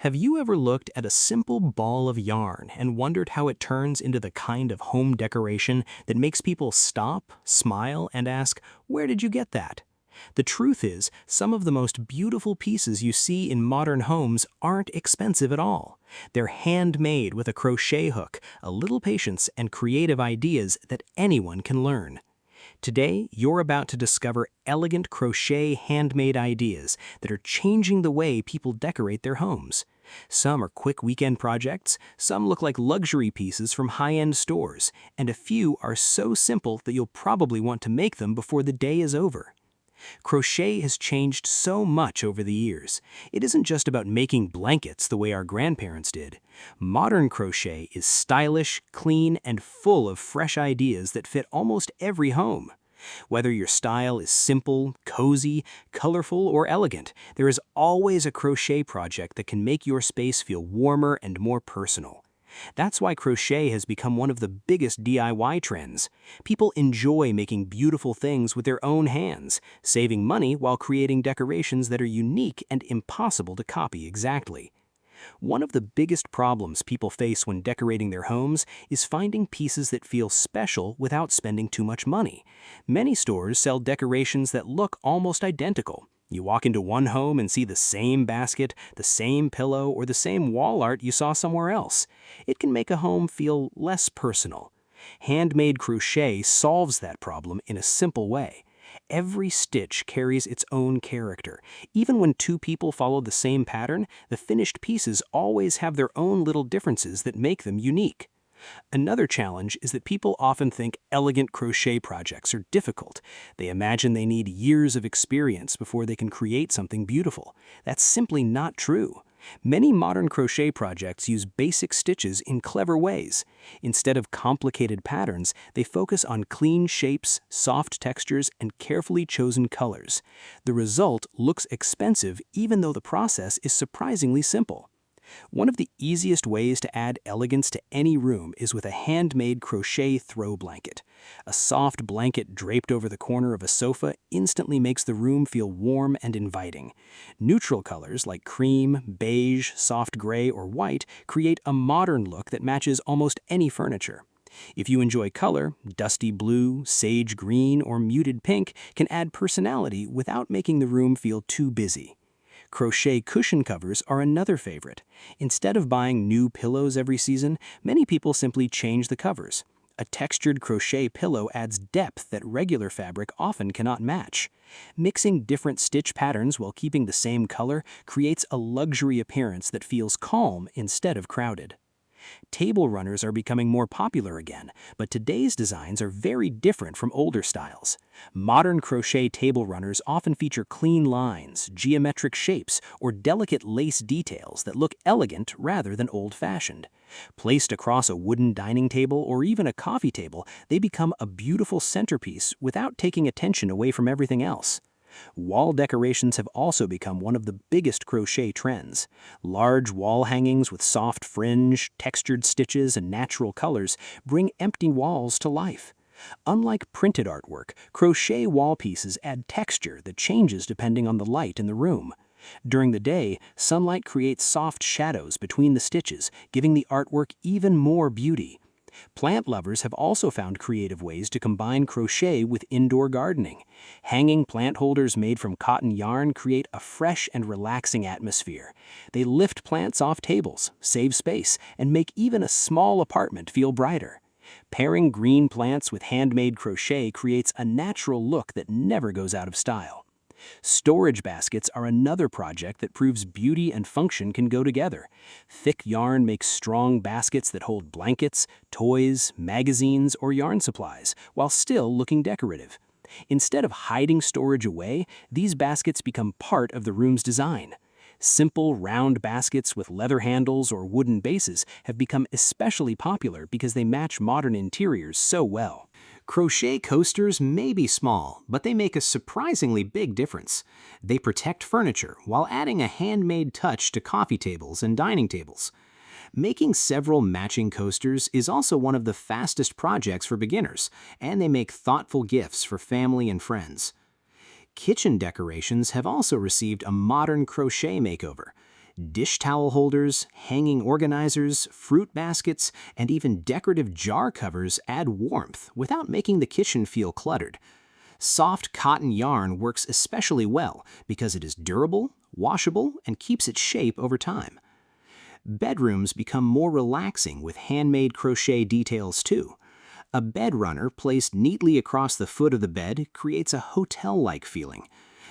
Have you ever looked at a simple ball of yarn and wondered how it turns into the kind of home decoration that makes people stop, smile, and ask, "Where did you get that?" The truth is, some of the most beautiful pieces you see in modern homes aren't expensive at all. They're handmade with a crochet hook, a little patience, and creative ideas that anyone can learn. Today, you're about to discover elegant crochet handmade ideas that are changing the way people decorate their homes. Some are quick weekend projects, some look like luxury pieces from high-end stores, and a few are so simple that you'll probably want to make them before the day is over. Crochet has changed so much over the years. It isn't just about making blankets the way our grandparents did. Modern crochet is stylish, clean, and full of fresh ideas that fit almost every home. Whether your style is simple, cozy, colorful, or elegant, there is always a crochet project that can make your space feel warmer and more personal. That's why crochet has become one of the biggest DIY trends. People enjoy making beautiful things with their own hands, saving money while creating decorations that are unique and impossible to copy exactly. One of the biggest problems people face when decorating their homes is finding pieces that feel special without spending too much money. Many stores sell decorations that look almost identical. You walk into one home and see the same basket, the same pillow, or the same wall art you saw somewhere else. It can make a home feel less personal. Handmade crochet solves that problem in a simple way. Every stitch carries its own character. Even when two people follow the same pattern, the finished pieces always have their own little differences that make them unique. Another challenge is that people often think elegant crochet projects are difficult. They imagine they need years of experience before they can create something beautiful. That's simply not true. Many modern crochet projects use basic stitches in clever ways. Instead of complicated patterns, they focus on clean shapes, soft textures, and carefully chosen colors. The result looks expensive even though the process is surprisingly simple. One of the easiest ways to add elegance to any room is with a handmade crochet throw blanket. A soft blanket draped over the corner of a sofa instantly makes the room feel warm and inviting. Neutral colors like cream, beige, soft gray, or white create a modern look that matches almost any furniture. If you enjoy color, dusty blue, sage green, or muted pink can add personality without making the room feel too busy. Crochet cushion covers are another favorite. Instead of buying new pillows every season, many people simply change the covers. A textured crochet pillow adds depth that regular fabric often cannot match. Mixing different stitch patterns while keeping the same color creates a luxury appearance that feels calm instead of crowded. Table runners are becoming more popular again, but today's designs are very different from older styles. Modern crochet table runners often feature clean lines, geometric shapes, or delicate lace details that look elegant rather than old-fashioned. Placed across a wooden dining table or even a coffee table, they become a beautiful centerpiece without taking attention away from everything else. Wall decorations have also become one of the biggest crochet trends. Large wall hangings with soft fringe, textured stitches, and natural colors bring empty walls to life. Unlike printed artwork, crochet wall pieces add texture that changes depending on the light in the room. During the day, sunlight creates soft shadows between the stitches, giving the artwork even more beauty. Plant lovers have also found creative ways to combine crochet with indoor gardening. Hanging plant holders made from cotton yarn create a fresh and relaxing atmosphere. They lift plants off tables, save space, and make even a small apartment feel brighter. Pairing green plants with handmade crochet creates a natural look that never goes out of style. Storage baskets are another project that proves beauty and function can go together. Thick yarn makes strong baskets that hold blankets, toys, magazines, or yarn supplies, while still looking decorative. Instead of hiding storage away, these baskets become part of the room's design. Simple, round baskets with leather handles or wooden bases have become especially popular because they match modern interiors so well. Crochet coasters may be small, but they make a surprisingly big difference. They protect furniture while adding a handmade touch to coffee tables and dining tables. Making several matching coasters is also one of the fastest projects for beginners, and they make thoughtful gifts for family and friends. Kitchen decorations have also received a modern crochet makeover. Dish towel holders, hanging organizers, fruit baskets, and even decorative jar covers add warmth without making the kitchen feel cluttered. Soft cotton yarn works especially well because it is durable, washable, and keeps its shape over time. Bedrooms become more relaxing with handmade crochet details too. A bed runner placed neatly across the foot of the bed creates a hotel-like feeling.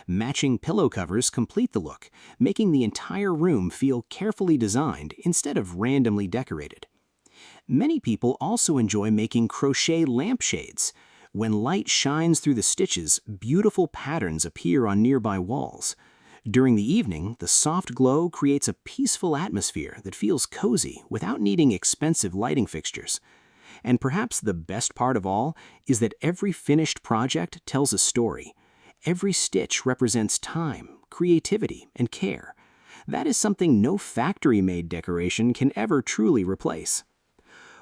Matching pillow covers complete the look, making the entire room feel carefully designed instead of randomly decorated. Many people also enjoy making crochet lampshades. When light shines through the stitches, beautiful patterns appear on nearby walls. During the evening, the soft glow creates a peaceful atmosphere that feels cozy without needing expensive lighting fixtures. And perhaps the best part of all is that every finished project tells a story. Every stitch represents time, creativity, and care. That is something no factory-made decoration can ever truly replace.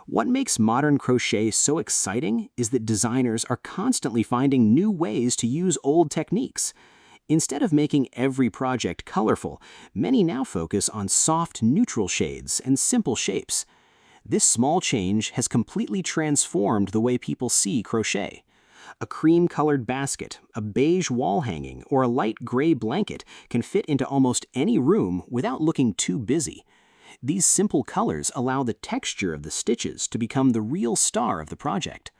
What makes modern crochet so exciting is that designers are constantly finding new ways to use old techniques. Instead of making every project colorful, many now focus on soft, neutral shades and simple shapes. This small change has completely transformed the way people see crochet. A cream-colored basket, a beige wall hanging, or a light gray blanket can fit into almost any room without looking too busy. These simple colors allow the texture of the stitches to become the real star of the project.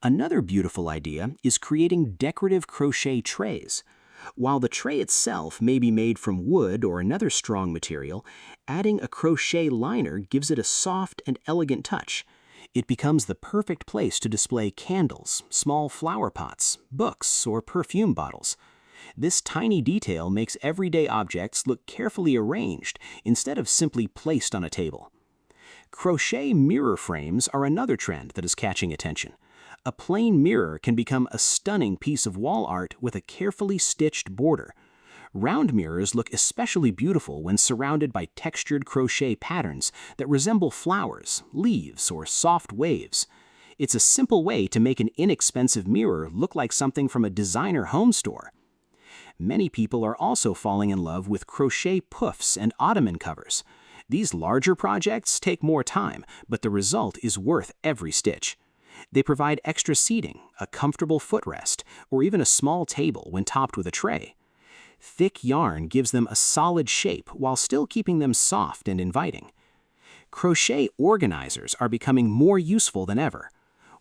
Another beautiful idea is creating decorative crochet trays. While the tray itself may be made from wood or another strong material, adding a crochet liner gives it a soft and elegant touch. It becomes the perfect place to display candles, small flower pots, books, or perfume bottles. This tiny detail makes everyday objects look carefully arranged instead of simply placed on a table. Crochet mirror frames are another trend that is catching attention. A plain mirror can become a stunning piece of wall art with a carefully stitched border. Round mirrors look especially beautiful when surrounded by textured crochet patterns that resemble flowers, leaves, or soft waves. It's a simple way to make an inexpensive mirror look like something from a designer home store. Many people are also falling in love with crochet puffs and ottoman covers. These larger projects take more time, but the result is worth every stitch. They provide extra seating, a comfortable footrest, or even a small table when topped with a tray. Thick yarn gives them a solid shape while still keeping them soft and inviting. Crochet organizers are becoming more useful than ever.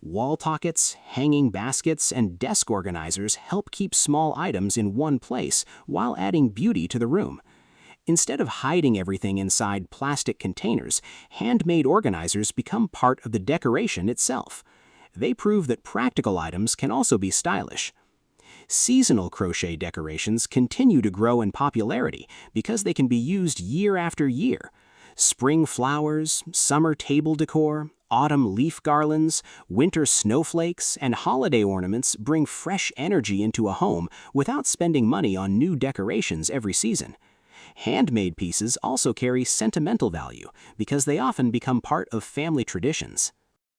Wall pockets, hanging baskets, and desk organizers help keep small items in one place while adding beauty to the room. Instead of hiding everything inside plastic containers, handmade organizers become part of the decoration itself. They prove that practical items can also be stylish. Seasonal crochet decorations continue to grow in popularity because they can be used year after year. Spring flowers, summer table decor, autumn leaf garlands, winter snowflakes, and holiday ornaments bring fresh energy into a home without spending money on new decorations every season. Handmade pieces also carry sentimental value because they often become part of family traditions.